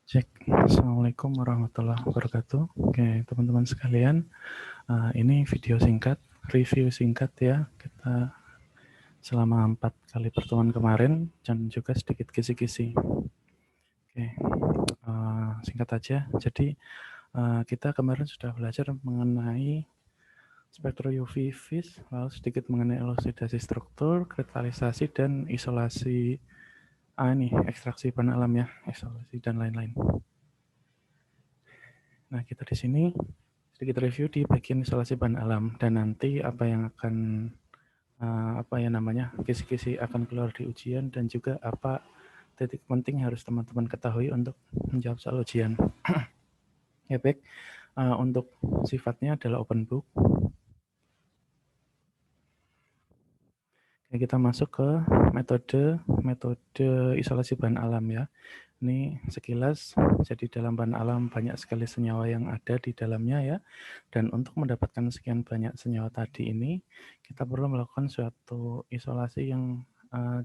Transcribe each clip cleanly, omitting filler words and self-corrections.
Cek. Assalamualaikum warahmatullahi wabarakatuh. Oke, teman-teman sekalian, ini video singkat, review singkat ya. Kita selama 4 kali pertemuan kemarin dan juga sedikit kisi-kisi. Oke, singkat aja. Jadi kita kemarin sudah belajar mengenai spektrum UV vis, lalu sedikit mengenai elusidasi struktur, kristalisasi dan isolasi ekstraksi bahan alam ya, isolasi dan lain-lain. Nah, kita di sini sedikit review di bagian isolasi bahan alam dan nanti apa yang akan kisi-kisi akan keluar di ujian dan juga apa titik penting harus teman-teman ketahui untuk menjawab soal ujian. Ya baik, untuk sifatnya adalah open book. Oke, kita masuk ke metode isolasi bahan alam ya. Ini sekilas, jadi dalam bahan alam banyak sekali senyawa yang ada di dalamnya ya. Dan untuk mendapatkan sekian banyak senyawa tadi ini, kita perlu melakukan suatu isolasi yang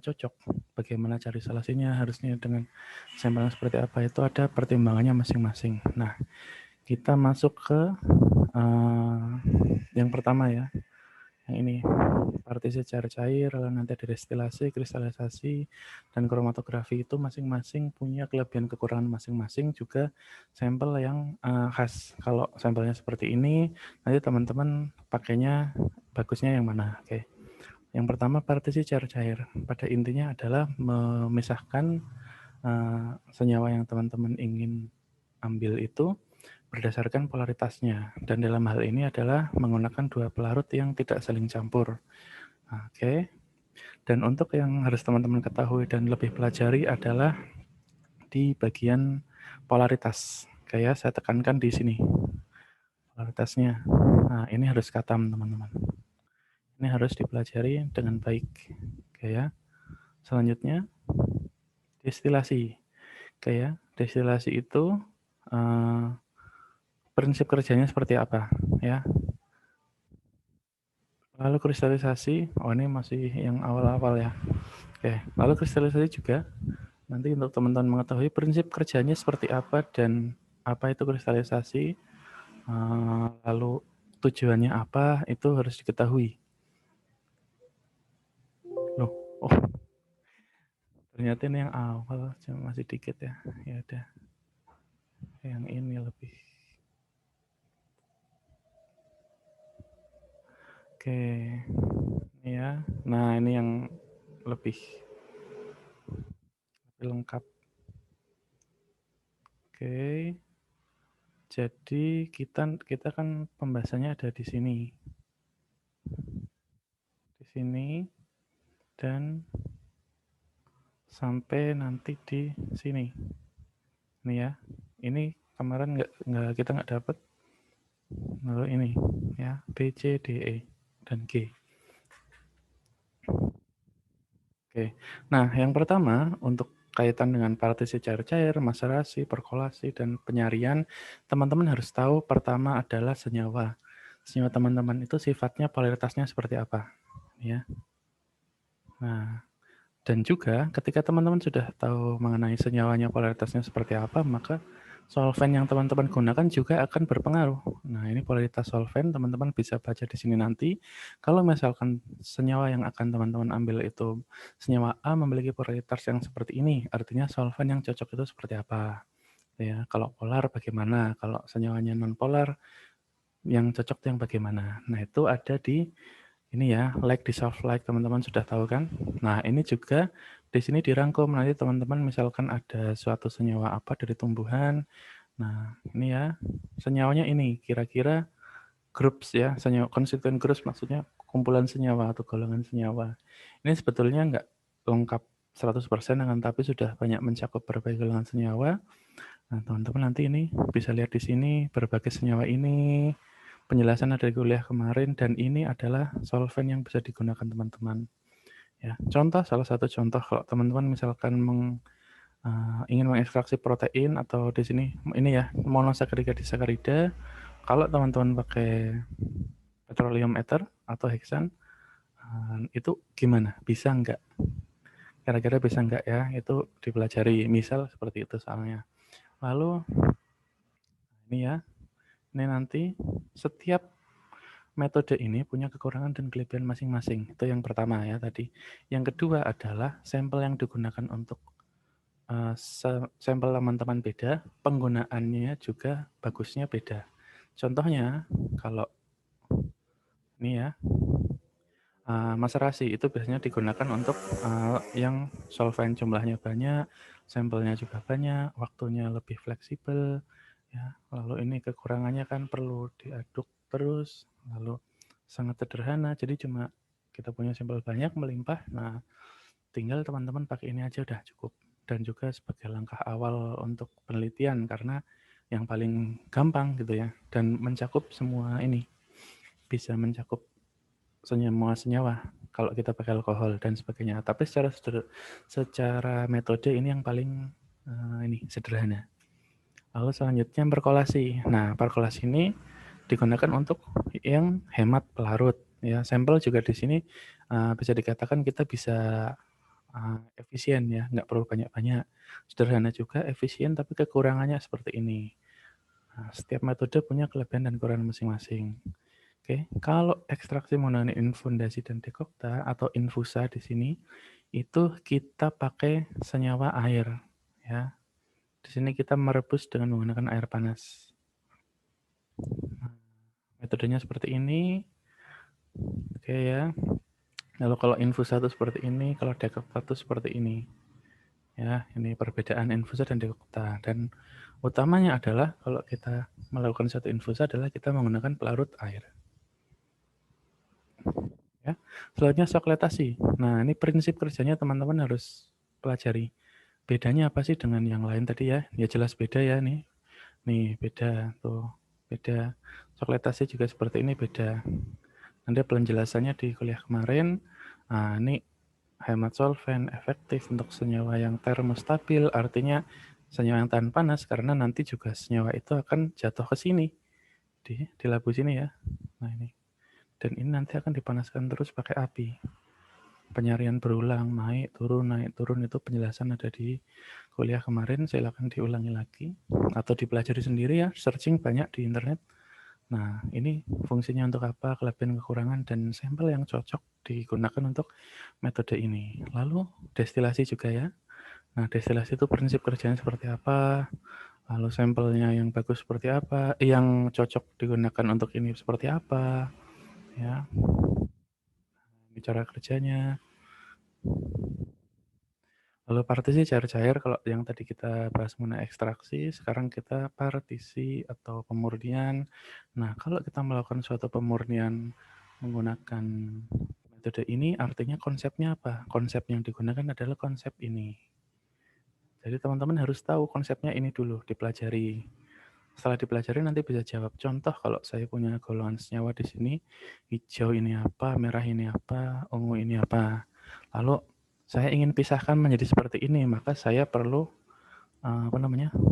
cocok. Bagaimana cari isolasinya, harusnya dengan sampel yang seperti apa, itu ada pertimbangannya masing-masing. Nah, kita masuk ke yang pertama ya. Yang ini, partisi cair-cair, lalu nanti ada destilasi, kristalisasi, dan kromatografi itu masing-masing punya kelebihan kekurangan masing-masing, juga sampel yang khas. Kalau sampelnya seperti ini, nanti teman-teman pakainya bagusnya yang mana? Oke. Yang pertama, partisi cair-cair. Pada intinya adalah memisahkan senyawa yang teman-teman ingin ambil itu berdasarkan polaritasnya, dan dalam hal ini adalah menggunakan dua pelarut yang tidak saling campur. Oke. Dan untuk yang harus teman-teman ketahui dan lebih pelajari adalah di bagian polaritas. Kayak saya tekankan di sini polaritasnya. Nah, ini harus katam teman-teman. Ini harus dipelajari dengan baik. Kayak selanjutnya destilasi. Kayak destilasi itu prinsip kerjanya seperti apa ya. Lalu kristalisasi, ini masih yang awal-awal ya. Oke, lalu kristalisasi juga nanti untuk teman-teman mengetahui prinsip kerjanya seperti apa dan apa itu kristalisasi, lalu tujuannya apa, itu harus diketahui. Loh, oh ternyata ini yang awal, cuma masih dikit ya. Ya udah, yang ini lebih. Oke, ini ya. Nah, ini yang lebih lengkap. Oke, jadi kita kan pembahasannya ada di sini, dan sampai nanti di sini. Ini ya, ini kemarin kita nggak dapat. Lalu ini ya, B, C, D, E, dan G. Oke, nah yang pertama untuk kaitan dengan partisi cair-cair, maserasi, perkolasi, dan penyarian, teman-teman harus tahu pertama adalah senyawa. Senyawa teman-teman itu sifatnya polaritasnya seperti apa, ya. Nah, dan juga ketika teman-teman sudah tahu mengenai senyawanya polaritasnya seperti apa, maka solvent yang teman-teman gunakan juga akan berpengaruh. Nah, ini polaritas solvent teman-teman bisa baca di sini nanti. Kalau misalkan senyawa yang akan teman-teman ambil itu senyawa A memiliki polaritas yang seperti ini, artinya solvent yang cocok itu seperti apa. Ya, kalau polar bagaimana, kalau senyawanya non polar yang cocok yang bagaimana. Nah, itu ada di ini ya, like dissolve like, teman-teman sudah tahu kan? Nah, ini juga di sini dirangkum, nanti teman-teman misalkan ada suatu senyawa apa dari tumbuhan. Nah, ini ya, senyawanya ini, kira-kira groups ya, senyawa constituent groups maksudnya kumpulan senyawa atau golongan senyawa. Ini sebetulnya nggak lengkap 100% dengan, tapi sudah banyak mencakup berbagai golongan senyawa. Nah, teman-teman nanti ini bisa lihat di sini berbagai senyawa ini, penjelasan ada di kuliah kemarin, dan ini adalah solvent yang bisa digunakan teman-teman. Ya, contoh, salah satu contoh kalau teman-teman misalkan ingin mengekstraksi protein atau di sini ini ya monosakarida disakarida, kalau teman-teman pakai petroleum ether atau heksan, itu gimana? Bisa nggak? Kira-kira bisa nggak ya? Itu dipelajari, misal seperti itu soalnya. Lalu ini ya, ini nanti setiap metode ini punya kekurangan dan kelebihan masing-masing. Itu yang pertama ya tadi. Yang kedua adalah sampel yang digunakan untuk sampel teman-teman beda, penggunaannya juga bagusnya beda. Contohnya, kalau ini ya, maserasi itu biasanya digunakan untuk yang solvent jumlahnya banyak, sampelnya juga banyak, waktunya lebih fleksibel, ya. Lalu ini kekurangannya kan perlu diaduk terus, lalu sangat sederhana, jadi cuma kita punya sampel banyak, melimpah, nah tinggal teman-teman pakai ini aja udah cukup. Dan juga sebagai langkah awal untuk penelitian, karena yang paling gampang gitu ya, dan mencakup semua ini, bisa mencakup semua senyawa kalau kita pakai alkohol dan sebagainya. Tapi secara metode ini yang paling ini sederhana. Lalu selanjutnya perkolasi. Nah, perkolasi ini digunakan untuk yang hemat pelarut. Ya, sampel juga di sini bisa dikatakan kita bisa efisien ya, nggak perlu banyak-banyak. Sederhana juga, efisien, tapi kekurangannya seperti ini. Nah, setiap metode punya kelebihan dan kekurangan masing-masing. Oke, kalau ekstraksi menggunakan infundasi dan dekokta atau infusa di sini itu kita pakai senyawa air ya. Di sini kita merebus dengan menggunakan air panas. Nah, metodenya seperti ini. Oke ya. Lalu kalau infusa itu seperti ini, kalau dekokta itu seperti ini. Ya, ini perbedaan infusa dan dekokta. Dan utamanya adalah kalau kita melakukan satu infusa adalah kita menggunakan pelarut air. Ya. Selanjutnya sokletasi. Nah, ini prinsip kerjanya teman-teman harus pelajari. Bedanya apa sih dengan yang lain tadi ya? Ya jelas beda ya nih. Nih beda tuh. Beda. Sokletasi juga seperti ini beda. Nanti penjelasannya di kuliah kemarin. Nah, ini hemat solvent efektif untuk senyawa yang termostabil, artinya senyawa yang tahan panas, karena nanti juga senyawa itu akan jatuh ke sini, di labu sini ya. Nah ini. Dan ini nanti akan dipanaskan terus pakai api. Penyarian berulang, naik turun itu penjelasan ada di kuliah kemarin, silakan diulangi lagi atau dipelajari sendiri ya, searching banyak di internet. Nah, ini fungsinya untuk apa, kelebihan kekurangan dan sampel yang cocok digunakan untuk metode ini. Lalu destilasi juga ya. Nah, destilasi itu prinsip kerjanya seperti apa, lalu sampelnya yang bagus seperti apa, yang cocok digunakan untuk ini seperti apa, ya. Ini cara kerjanya. Lalu partisi cair-cair, kalau yang tadi kita bahas mengenai ekstraksi, sekarang kita partisi atau pemurnian. Nah, kalau kita melakukan suatu pemurnian menggunakan metode ini, artinya konsepnya apa? Konsep yang digunakan adalah konsep ini. Jadi teman-teman harus tahu konsepnya ini dulu, dipelajari. Setelah dipelajari nanti bisa jawab. Contoh kalau saya punya golongan senyawa di sini, hijau ini apa, merah ini apa, ungu ini apa. Lalu saya ingin pisahkan menjadi seperti ini, maka saya perlu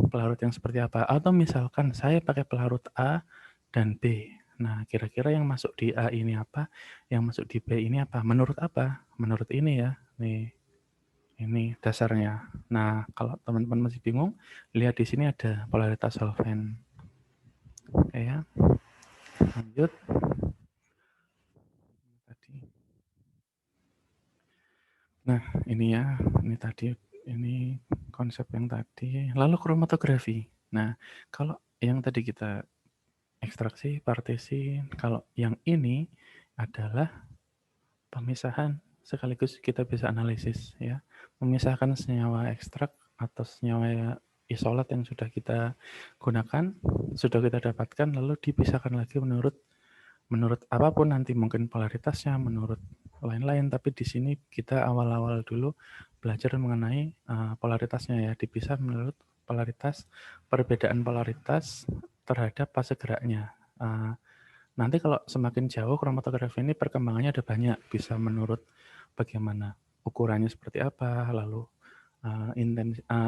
pelarut yang seperti apa. Atau misalkan saya pakai pelarut A dan B. Nah, kira-kira yang masuk di A ini apa, yang masuk di B ini apa? Menurut apa? Menurut ini ya. Nih, ini dasarnya. Nah, kalau teman-teman masih bingung, lihat di sini ada polaritas solvent. Oke ya, lanjut. Tadi. Nah, ini ya, ini tadi, ini konsep yang tadi. Lalu kromatografi. Nah, kalau yang tadi kita ekstraksi, partisi, kalau yang ini adalah pemisahan, sekaligus kita bisa analisis ya. Memisahkan senyawa ekstrak atau senyawa isolat yang sudah kita gunakan, sudah kita dapatkan, lalu dipisahkan lagi menurut apapun nanti, mungkin polaritasnya, menurut lain-lain, tapi di sini kita awal-awal dulu belajar mengenai polaritasnya ya, dipisah menurut polaritas, perbedaan polaritas terhadap fase geraknya. Nanti kalau semakin jauh kromatografi ini perkembangannya ada banyak, bisa menurut bagaimana ukurannya seperti apa, lalu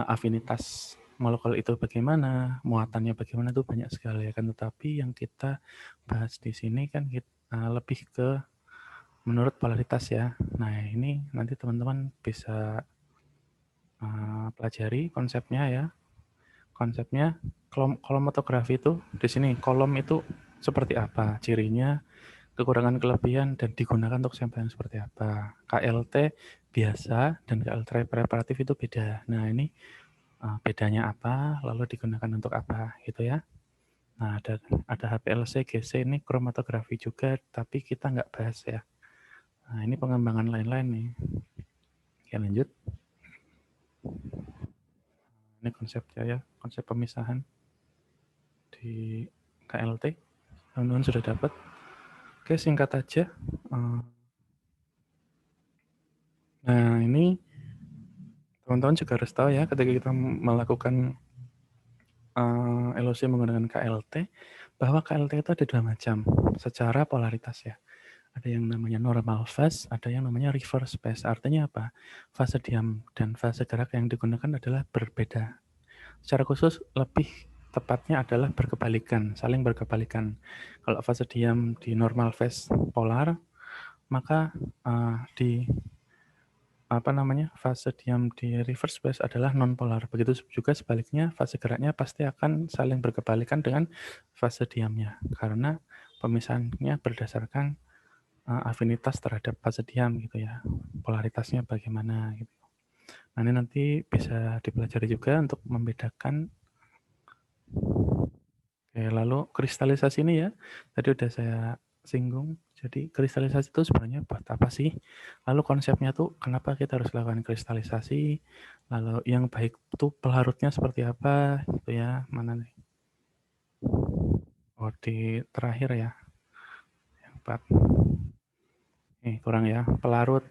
afinitas molekul itu bagaimana, muatannya bagaimana, itu banyak sekali ya kan. Tetapi yang kita bahas di sini kan lebih ke menurut polaritas ya. Nah, ini nanti teman-teman bisa pelajari konsepnya ya. Konsepnya kolomatografi itu di sini kolom itu seperti apa, cirinya, kekurangan kelebihan dan digunakan untuk sampel yang seperti apa. KLT biasa dan KLT preparatif itu beda. Nah, ini bedanya apa, lalu digunakan untuk apa gitu ya. Nah, ada HPLC, GC ini kromatografi juga, tapi kita nggak bahas ya. Nah, ini pengembangan lain-lain nih. Oke, lanjut. Ini konsepnya ya, konsep pemisahan di KLT. Teman-teman sudah dapat. Oke, singkat aja. Nah, ini teman-teman juga harus tahu ya, ketika kita melakukan LOC menggunakan KLT, bahwa KLT itu ada 2 macam secara polaritas ya. Ada yang namanya normal phase, ada yang namanya reverse phase. Artinya apa? Fase diam dan fase gerak yang digunakan adalah berbeda. Secara khusus lebih tepatnya adalah berkebalikan, saling berkebalikan. Kalau fase diam di normal phase polar, maka di fase diam di reverse phase adalah non-polar. Begitu juga sebaliknya, fase geraknya pasti akan saling berkebalikan dengan fase diamnya. Karena pemisahannya berdasarkan afinitas terhadap fase diam gitu ya. Polaritasnya bagaimana gitu. Nah, ini nanti bisa dipelajari juga untuk membedakan. Oke, lalu kristalisasi ini ya, tadi udah saya singgung. Jadi kristalisasi itu sebenarnya buat apa sih? Lalu konsepnya tuh kenapa kita harus lakukan kristalisasi? Lalu yang baik tuh pelarutnya seperti apa gitu ya? Mana nih? Oh, di terakhir ya, yang 4. Kurang ya, pelarut.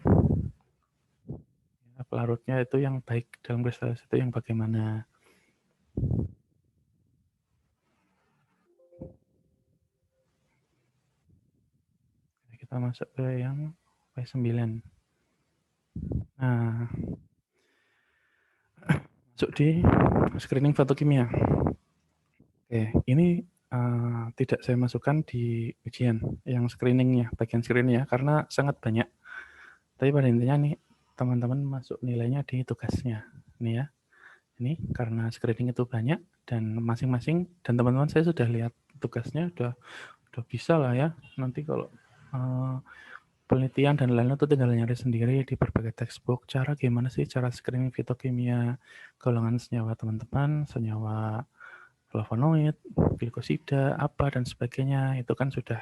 Ya, pelarutnya itu yang baik dalam kristalisasi itu yang bagaimana? Kita masuk ke yang P9. Nah, masuk di screening fotokimia. Oke, ini tidak saya masukkan di ujian yang screeningnya, bagian screening ya, karena sangat banyak. Tapi pada intinya nih, teman-teman masuk nilainya di tugasnya. Nih ya, ini karena screening itu banyak dan masing-masing, dan teman-teman saya sudah lihat tugasnya, udah bisa lah ya. Nanti kalau penelitian dan lain-lain itu tinggal nyari sendiri di berbagai textbook. Cara gimana sih cara screening fitokimia golongan senyawa teman-teman, senyawa flavonoid, glikosida, apa dan sebagainya, itu kan sudah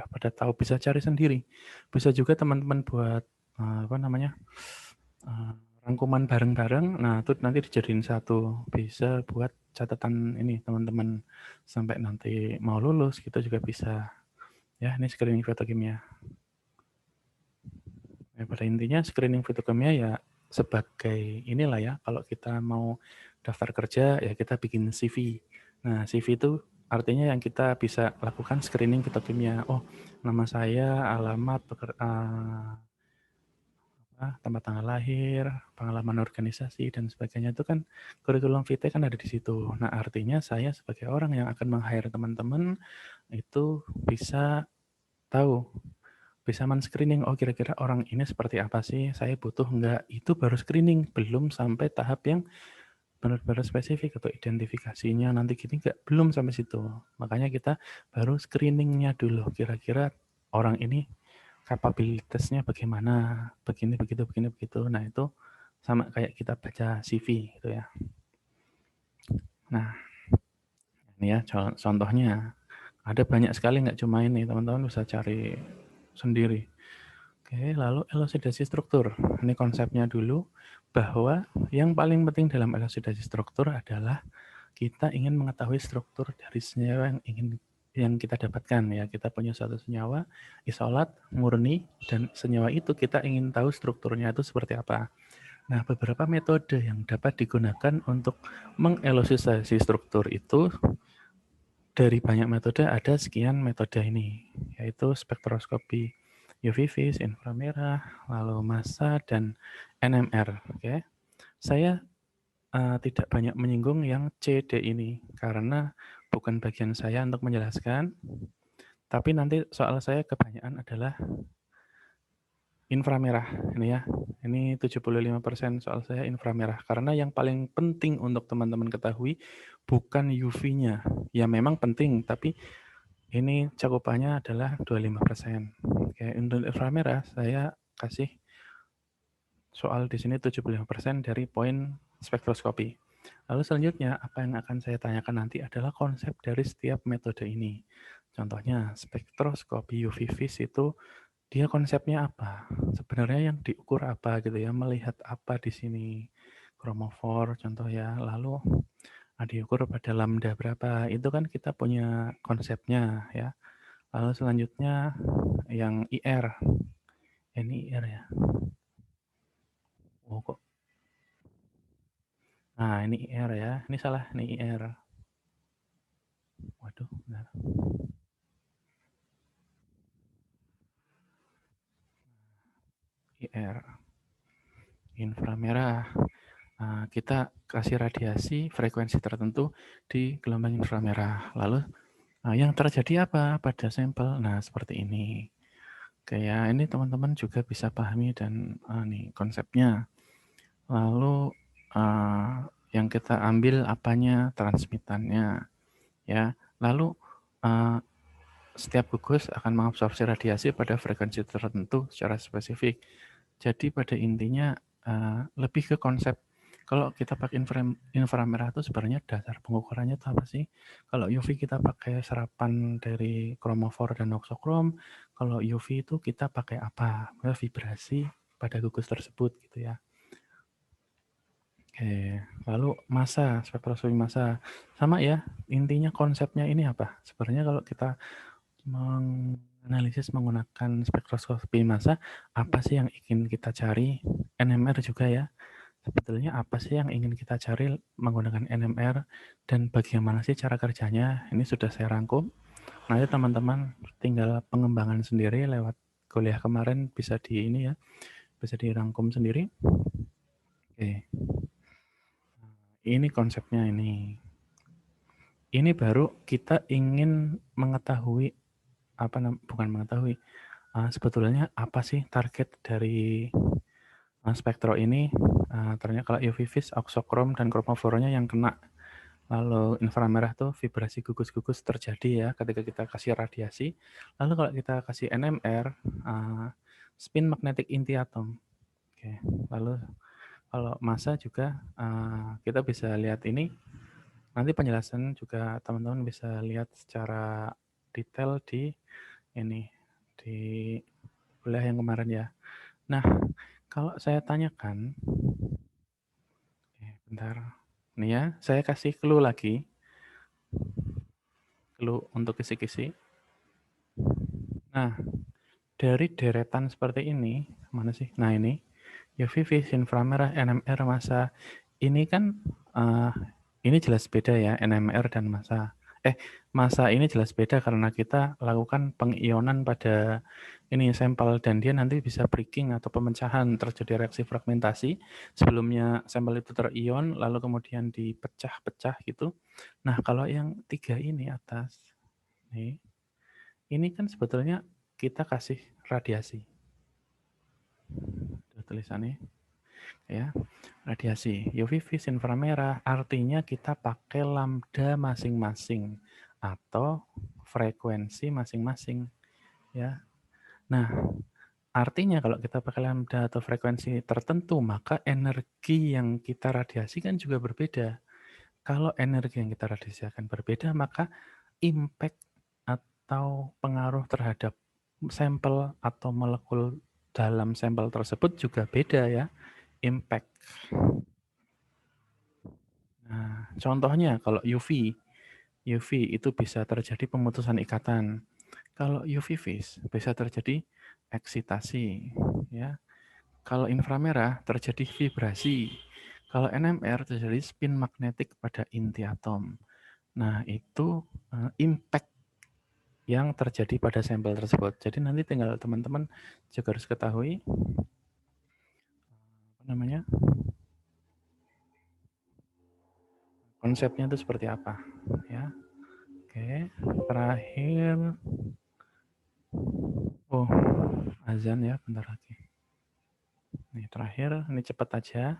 pada tahu, bisa cari sendiri. Bisa juga teman-teman buat rangkuman bareng-bareng. Nah, itu nanti dijadiin satu, bisa buat catatan ini teman-teman sampai nanti mau lulus gitu juga bisa. Ya, ini screening fitokimia. Ya, pada intinya screening fitokimia ya sebagai inilah ya, kalau kita mau daftar kerja ya kita bikin CV. Nah, CV itu artinya yang kita bisa lakukan screening fitokimia. Oh, nama saya, alamat, tempat tanggal lahir, pengalaman organisasi dan sebagainya itu kan kurikulum vitae kan ada di situ. Nah, artinya saya sebagai orang yang akan meng-hire teman-teman itu bisa tahu, bisa men-screening, oh kira-kira orang ini seperti apa sih, saya butuh enggak, itu baru screening, belum sampai tahap yang benar-benar spesifik atau identifikasinya, nanti gini enggak, belum sampai situ. Makanya kita baru screeningnya dulu, kira-kira orang ini kapabilitasnya bagaimana, begini, begitu, begini, begitu. Nah itu sama kayak kita baca CV gitu ya. Nah ini ya contohnya, ada banyak sekali, nggak cuma ini, teman-teman bisa cari sendiri. Oke, lalu elusidasi struktur. Ini konsepnya dulu, bahwa yang paling penting dalam elusidasi struktur adalah kita ingin mengetahui struktur dari senyawa yang kita dapatkan ya. Kita punya satu senyawa isolat, murni, dan senyawa itu kita ingin tahu strukturnya itu seperti apa. Nah, beberapa metode yang dapat digunakan untuk mengelusidasi struktur itu, dari banyak metode ada sekian metode ini, yaitu spektroskopi UV vis, inframerah, lalu massa, dan NMR. Oke. Saya tidak banyak menyinggung yang C, D ini, karena bukan bagian saya untuk menjelaskan, tapi nanti soal saya kebanyakan adalah inframerah ini ya. Ini 75% soal saya inframerah. Karena yang paling penting untuk teman-teman ketahui bukan UV-nya. Ya memang penting, tapi ini cakupannya adalah 25%. Oke, untuk inframerah saya kasih soal di sini 75% dari poin spektroskopi. Lalu selanjutnya, apa yang akan saya tanyakan nanti adalah konsep dari setiap metode ini. Contohnya, spektroskopi UV vis itu dia konsepnya apa? Sebenarnya yang diukur apa gitu ya? Melihat apa di sini? Kromofor contoh ya. Lalu diukur pada lambda berapa? Itu kan kita punya konsepnya ya. Lalu selanjutnya yang IR. Ini IR ya. Oh kok. Nah, ini IR ya. Ini salah, ini IR. Waduh, benar. IR. Inframerah. Nah, kita kasih radiasi frekuensi tertentu di gelombang inframerah. Lalu yang terjadi apa pada sampel? Nah, seperti ini. Kayak ini teman-teman juga bisa pahami dan nih konsepnya. Lalu yang kita ambil apanya? Transmitannya, ya. Lalu setiap gugus akan mengabsorpsi radiasi pada frekuensi tertentu secara spesifik. Jadi pada intinya lebih ke konsep. Kalau kita pakai inframerah itu sebenarnya dasar pengukurannya itu apa sih? Kalau UV kita pakai serapan dari kromofor dan oksokrom. Kalau UV itu kita pakai apa? Vibrasi pada gugus tersebut gitu ya. Oke, lalu massa, spektroskopi massa. Sama ya, intinya konsepnya ini apa? Sebenarnya kalau kita menganalisis menggunakan spektroskopi massa, apa sih yang ingin kita cari? NMR juga ya. Sebetulnya apa sih yang ingin kita cari menggunakan NMR dan bagaimana sih cara kerjanya? Ini sudah saya rangkum. Nanti teman-teman tinggal pengembangan sendiri lewat kuliah kemarin bisa di ini ya, bisa dirangkum sendiri. Oke. Ini konsepnya ini. Ini baru kita ingin mengetahui bukan mengetahui. Sebetulnya apa sih target dari spektro ini? Ternyata kalau UV vis, oksokrom dan kromofornya yang kena. Lalu inframerah tuh vibrasi gugus-gugus terjadi ya ketika kita kasih radiasi. Lalu kalau kita kasih NMR, spin magnetic inti atom. Oke. Lalu kalau massa juga kita bisa lihat ini. Nanti penjelasan juga teman-teman bisa lihat secara detail di ini di kuliah yang kemarin ya. Nah, kalau saya tanyakan, bentar, nih ya, saya kasih clue lagi, clue untuk kisi-kisi. Nah, dari deretan seperti ini, mana sih? Nah ini, UV vis, inframerah, NMR, massa. Ini kan, ini jelas beda ya, NMR dan massa. Massa ini jelas beda karena kita lakukan pengionan pada ini sampel dan dia nanti bisa breaking atau pemecahan, terjadi reaksi fragmentasi. Sebelumnya sampel itu terion, lalu kemudian dipecah-pecah gitu. Nah, kalau yang 3 ini atas, nih, ini kan sebetulnya kita kasih radiasi. Tulisannya ya, radiasi UV vis inframerah artinya kita pakai lambda masing-masing atau frekuensi masing-masing ya. Nah, artinya kalau kita pakai lambda atau frekuensi tertentu, maka energi yang kita radiasikan juga berbeda. Kalau energi yang kita radiasikan berbeda, maka impact atau pengaruh terhadap sampel atau molekul dalam sampel tersebut juga beda ya, impact. Nah, contohnya kalau UV itu bisa terjadi pemutusan ikatan. Kalau UV vis bisa terjadi eksitasi, ya. Kalau inframerah terjadi vibrasi. Kalau NMR terjadi spin magnetik pada inti atom. Nah, itu impact yang terjadi pada sampel tersebut. Jadi nanti tinggal teman-teman juga harus ketahui apa namanya konsepnya itu seperti apa, ya. Oke, terakhir, oh azan ya, bentar lagi. Nih terakhir, ini cepat aja.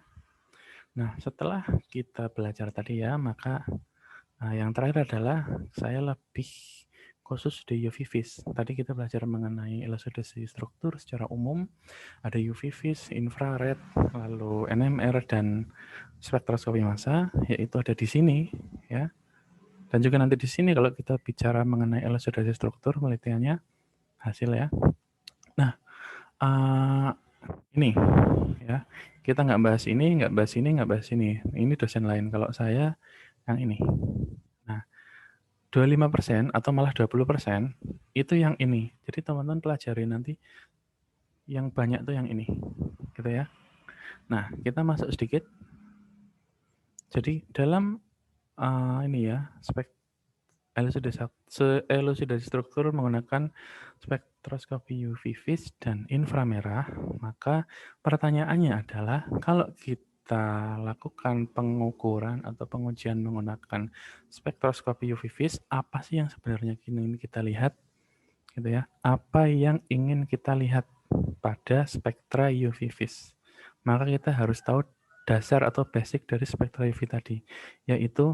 Nah, setelah kita belajar tadi ya, maka yang terakhir adalah saya lebih khusus di UV vis. Tadi kita belajar mengenai elusidasi struktur secara umum, ada UV vis, infrared, lalu NMR dan spektroskopi massa, yaitu ada di sini ya. Dan juga nanti di sini kalau kita bicara mengenai elusidasi struktur penelitiannya hasil ya. Nah, ini ya. Kita nggak bahas ini, nggak bahas ini, nggak bahas ini. Ini dosen lain. Kalau saya yang ini. Nah, 25% atau malah 20% itu yang ini. Jadi teman-teman pelajari nanti yang banyak tuh yang ini. Gitu ya. Nah, kita masuk sedikit. Jadi dalam ini ya, elusidasi struktur menggunakan spektroskopi UV vis dan inframerah, maka pertanyaannya adalah kalau kita lakukan pengukuran atau pengujian menggunakan spektroskopi UV vis, apa sih yang sebenarnya ingin kita lihat? Gitu ya. Apa yang ingin kita lihat pada spektra UV vis? Maka kita harus tahu dasar atau basic dari spektra UV tadi, yaitu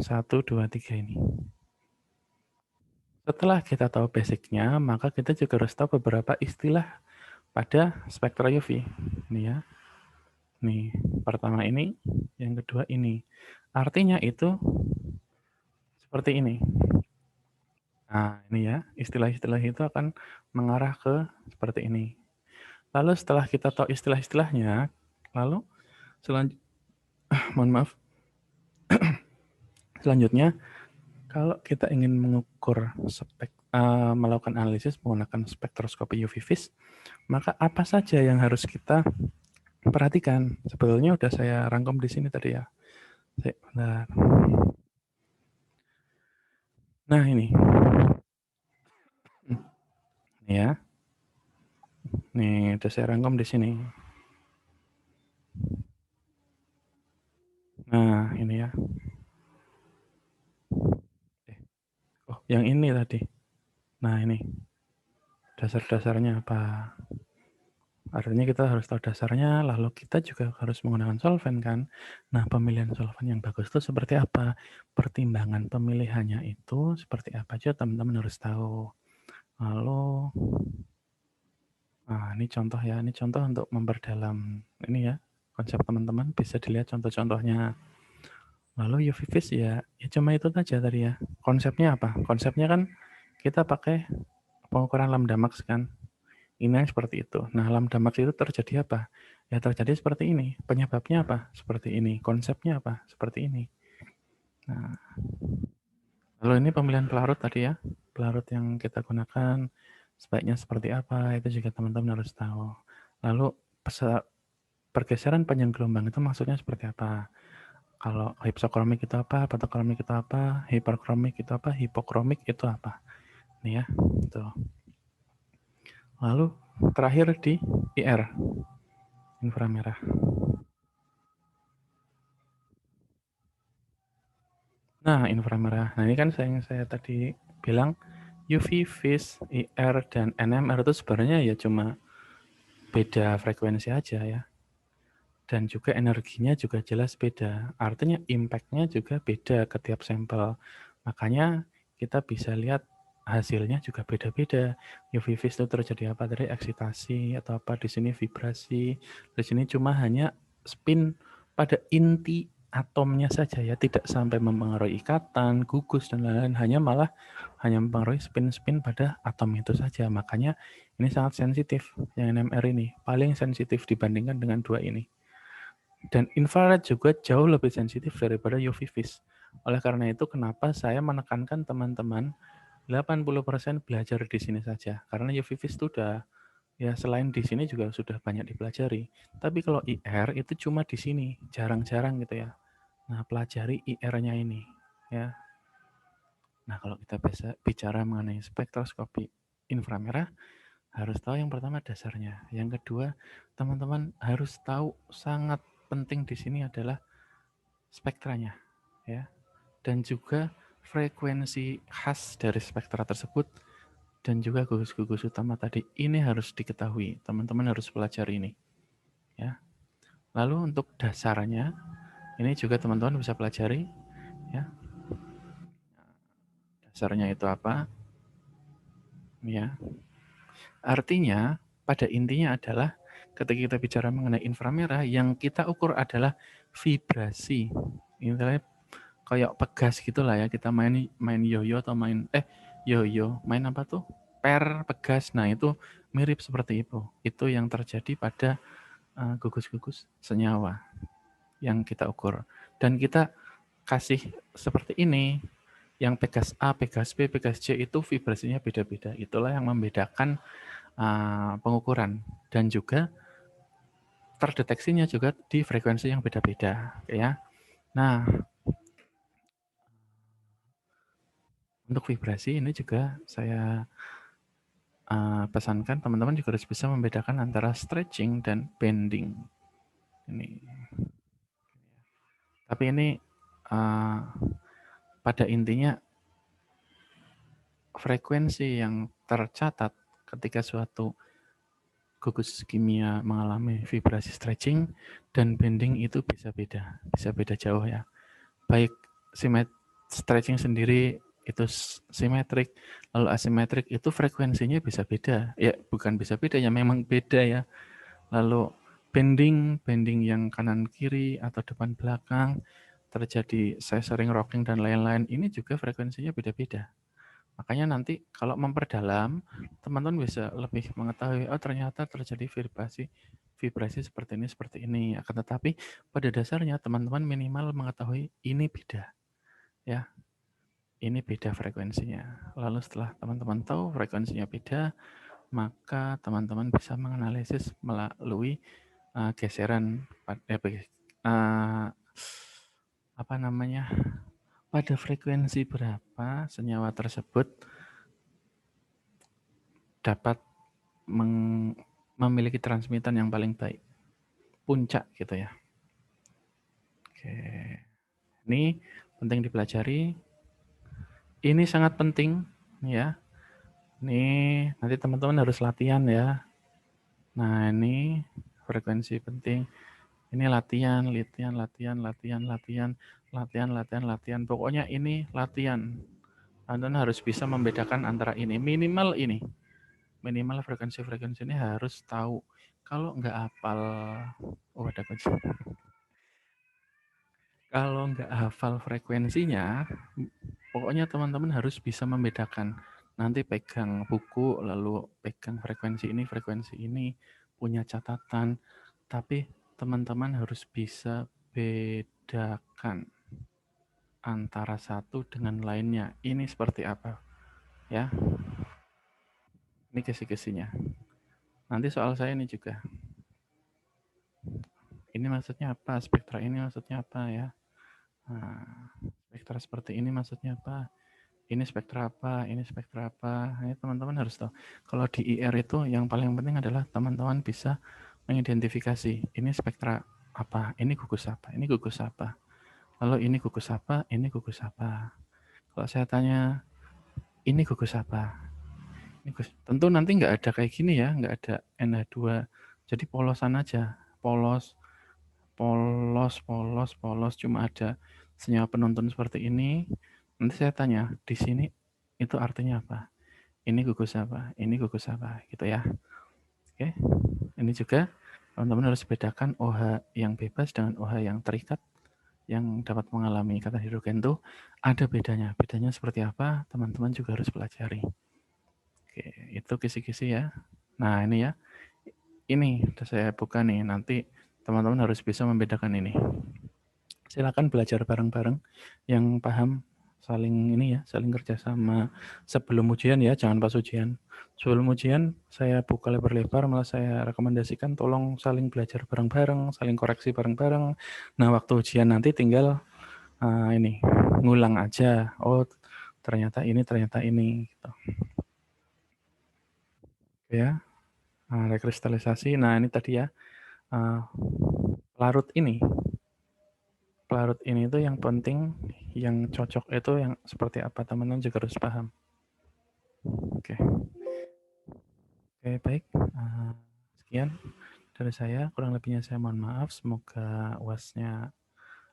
1, 2, 3 ini. Setelah kita tahu basicnya, maka kita juga harus tahu beberapa istilah pada spektra UV. Ini ya. Nih, pertama ini, yang kedua ini. Artinya itu seperti ini. Nah, ini ya, istilah-istilah itu akan mengarah ke seperti ini. Lalu setelah kita tahu istilah-istilahnya, lalu mohon maaf, selanjutnya kalau kita ingin mengukur melakukan analisis menggunakan spektroskopi UV vis, maka apa saja yang harus kita perhatikan? Sebetulnya udah saya rangkum di sini tadi ya. Bentar. Nah ini ya. Nih udah saya rangkum di sini. Nah ini ya. Oh yang ini tadi. Nah ini dasar-dasarnya apa? Artinya kita harus tahu dasarnya, lalu kita juga harus menggunakan solvent kan. Nah, pemilihan solvent yang bagus itu seperti apa? Pertimbangan pemilihannya itu seperti apa aja teman-teman harus tahu. Lalu, ini contoh ya, ini contoh untuk memperdalam ini ya, konsep teman-teman bisa dilihat contoh-contohnya. Lalu UV vis ya cuma itu saja tadi ya. Konsepnya apa? Konsepnya kan kita pakai pengukuran lambda max kan. Ini yang seperti itu. Nah, lambda max itu terjadi apa? Ya terjadi seperti ini. Penyebabnya apa? Seperti ini. Konsepnya apa? Seperti ini. Nah, lalu ini pemilihan pelarut tadi ya. Pelarut yang kita gunakan sebaiknya seperti apa? Itu juga teman-teman harus tahu. Lalu pergeseran panjang gelombang itu maksudnya seperti apa? Kalau hypsokromik itu apa? Fotokromik itu apa? Hiperkromik itu apa? Hipokromik itu apa? Nih ya. Tuh. Lalu terakhir di IR, inframerah. Nah, inframerah. Nah, ini kan saya tadi bilang UV, vis, IR, dan NMR itu sebenarnya ya cuma beda frekuensi aja ya. Dan juga energinya juga jelas beda. Artinya impact-nya juga beda ke tiap sampel. Makanya kita bisa lihat hasilnya juga beda-beda. UV vis itu terjadi apa? Dari eksitasi atau apa, di sini vibrasi. Di sini cuma hanya spin pada inti atomnya saja ya, tidak sampai mempengaruhi ikatan, gugus dan lain-lain, hanya mempengaruhi spin-spin pada atom itu saja. Makanya ini sangat sensitif yang NMR ini, paling sensitif dibandingkan dengan dua ini. Dan infrared juga jauh lebih sensitif daripada UV vis. Oleh karena itu kenapa saya menekankan teman-teman 80% belajar di sini saja. Karena UV vis itu udah ya selain di sini juga sudah banyak dipelajari. Tapi kalau IR itu cuma di sini, jarang-jarang gitu ya. Nah, pelajari IR-nya ini ya. Nah, kalau kita bicara mengenai spektroskopi inframerah, harus tahu yang pertama dasarnya. Yang kedua, teman-teman harus tahu sangat penting di sini adalah spektranya ya. Dan juga frekuensi khas dari spektra tersebut dan juga gugus-gugus utama tadi ini harus diketahui. Teman-teman harus pelajari ini ya. Lalu untuk dasarnya, ini juga teman-teman bisa pelajari, ya. Dasarnya itu apa? Ya. Artinya, pada intinya adalah ketika kita bicara mengenai inframerah, yang kita ukur adalah vibrasi. Intinya kayak pegas gitulah ya, kita main yoyo atau yoyo, main apa tuh? Pegas. Nah, itu mirip seperti itu. Itu yang terjadi pada gugus-gugus senyawa yang kita ukur. Dan kita kasih seperti ini, yang Pegas A, Pegas B, Pegas C itu vibrasinya beda-beda. Itulah yang membedakan pengukuran. Dan juga terdeteksinya juga di frekuensi yang beda-beda, ya. Nah, untuk vibrasi ini juga saya pesankan teman-teman juga harus bisa membedakan antara stretching dan bending. Ini. Tapi ini pada intinya frekuensi yang tercatat ketika suatu gugus kimia mengalami vibrasi stretching dan bending itu bisa beda jauh ya. Baik stretching sendiri itu simetrik, lalu asimetrik itu frekuensinya bisa beda. Ya, bukan bisa beda ya, memang beda ya. Lalu bending yang kanan kiri atau depan belakang terjadi scissoring, rocking dan lain-lain ini juga frekuensinya beda-beda. Makanya nanti kalau memperdalam, teman-teman bisa lebih mengetahui, oh ternyata terjadi vibrasi seperti ini. Akan tetapi pada dasarnya teman-teman minimal mengetahui ini beda, ya. Ini beda frekuensinya. Lalu setelah teman-teman tahu frekuensinya beda, maka teman-teman bisa menganalisis melalui geseran apa namanya, pada frekuensi berapa senyawa tersebut dapat memiliki transmitan yang paling baik, puncak gitu ya. Oke, ini penting dipelajari. Ini sangat penting ya. Ini nanti teman-teman harus latihan ya. Nah, ini frekuensi penting. Ini latihan. Pokoknya ini latihan. Teman-teman harus bisa membedakan antara ini, minimal frekuensi ini harus tahu. Kalau nggak hafal, ada kunci. Kalau nggak hafal frekuensinya, pokoknya teman-teman harus bisa membedakan. Nanti pegang buku, lalu pegang frekuensi ini, punya catatan. Tapi teman-teman harus bisa bedakan antara satu dengan lainnya. Ini seperti apa? Ya, ini kisi-kisinya. Nanti soal saya ini juga. Ini maksudnya apa? Spektra ini maksudnya apa ya? Nah, spektra seperti ini maksudnya apa? Ini spektra apa? Ini spektra apa? Ini teman-teman harus tahu. Kalau di IR itu yang paling penting adalah teman-teman bisa mengidentifikasi ini spektra apa, ini gugus apa, ini gugus apa. Lalu ini gugus apa, ini gugus apa. Kalau saya tanya, ini gugus apa? Ini gugus. Tentu nanti nggak ada kayak gini ya, nggak ada NH2. Jadi polosan aja, polos, cuma ada senyawa penuntun seperti ini. Nanti saya tanya, di sini itu artinya apa? Ini gugus apa? Ini gugus apa? Gitu ya. Oke. Ini juga teman-teman harus bedakan OH yang bebas dengan OH yang terikat yang dapat mengalami ikatan hidrogen itu ada bedanya. Bedanya seperti apa? Teman-teman juga harus pelajari. Oke, itu kisi-kisi ya. Nah, ini ya. Ini sudah saya buka nih. Nanti teman-teman harus bisa membedakan ini. Silakan belajar bareng-bareng yang paham saling kerjasama sebelum ujian ya, jangan pas ujian. Sebelum ujian saya buka lebar-lebar, malah saya rekomendasikan tolong saling belajar bareng-bareng, saling koreksi bareng-bareng. Nah, waktu ujian nanti tinggal ini ngulang aja. Oh, ternyata ini gitu. Ya, rekristalisasi. Nah, ini tadi ya. Larut ini itu yang penting, yang cocok itu yang seperti apa, teman-teman juga harus paham. Oke, baik. Sekian dari saya. Kurang lebihnya saya mohon maaf. Semoga UAS-nya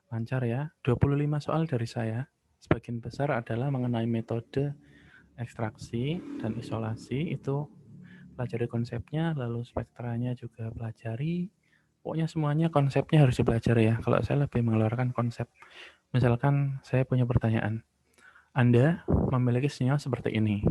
lancar ya. 25 soal dari saya. Sebagian besar adalah mengenai metode ekstraksi dan isolasi. Itu pelajari konsepnya, lalu spektranya juga pelajari. Pokoknya semuanya konsepnya harus dipelajari ya. Kalau saya lebih mengeluarkan konsep. Misalkan saya punya pertanyaan. Anda memiliki senyawa seperti ini.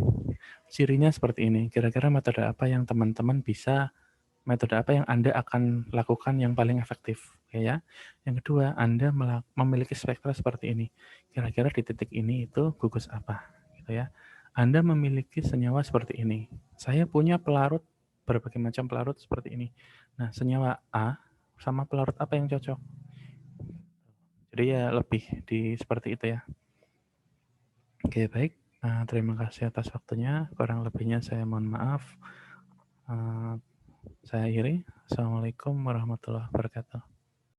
Cirinya seperti ini. Kira-kira metode apa yang teman-teman bisa, metode apa yang Anda akan lakukan yang paling efektif? Ya. Yang kedua, Anda memiliki spektra seperti ini. Kira-kira di titik ini itu gugus apa? Gitu ya. Anda memiliki senyawa seperti ini. Saya punya pelarut, berbagai macam pelarut seperti ini. Nah, senyawa A sama pelarut apa yang cocok? Jadi ya lebih di seperti itu ya. Oke, baik. Terima kasih atas waktunya. Kurang lebihnya saya mohon maaf. Saya akhiri. Assalamualaikum warahmatullahi wabarakatuh.